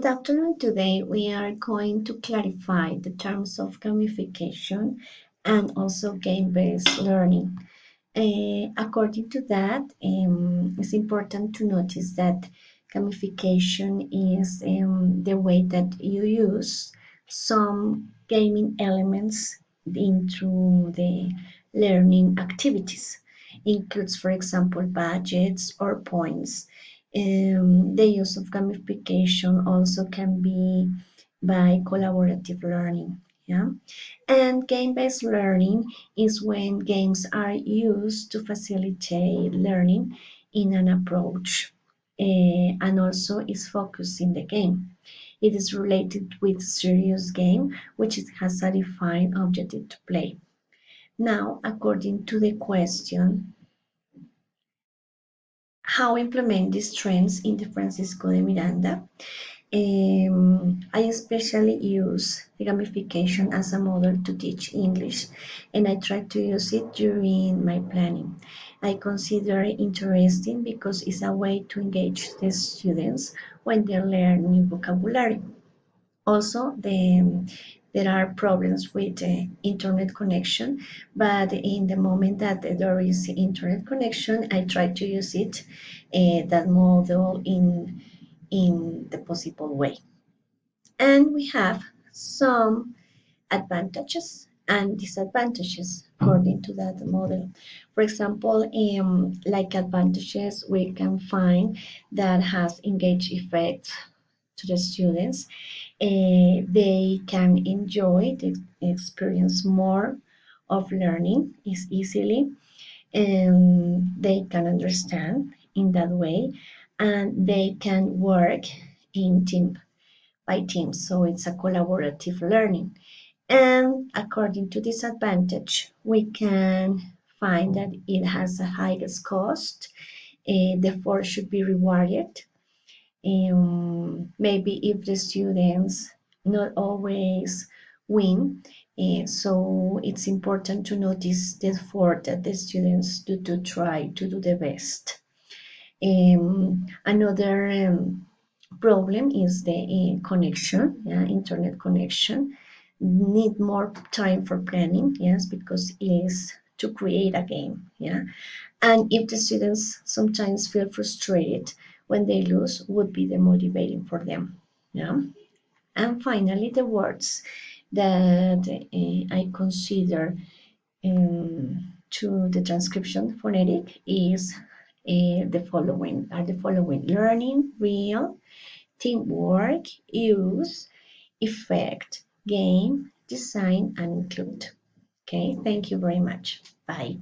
Good afternoon. Today we are going to clarify the terms of gamification and also game-based learning. According to that, it's important to notice that gamification is the way that you use some gaming elements into the learning activities. Includes, for example, budgets or points. The use of gamification also can be by collaborative learning. Yeah, and game-based learning is when games are used to facilitate learning in an approach and also is focused in the game. It is related with serious game, which it has a defined objective to play. Now, according to the question, how implement these trends in the Francisco de Miranda? I especially use gamification as a model to teach English, and I try to use it during my planning. I consider it interesting because it's a way to engage the students when they learn new vocabulary. Also, there are problems with internet connection, but in the moment that there is internet connection, I try to use it, that model in the possible way. And we have some advantages and disadvantages according to that model. For example, like advantages, we can find that has engaged effects to the students. They can enjoy the experience more of learning is easily, and they can understand in that way, and they can work in team by teams, so it's a collaborative learning. And according to this advantage, we can find that it has a highest cost, therefore should be rewarded. Maybe if the students not always win, so it's important to notice the effort that the students do to try to do the best. Another problem is the connection, yeah, internet connection. Need more time for planning, yes, because it is to create a game, yeah. And if the students sometimes feel frustrated when they lose, would be demotivating for them, yeah. And finally, the words that I consider to the transcription phonetic is the following: learning, real, teamwork, use, effect, game, design, and include. Okay, thank you very much. Bye.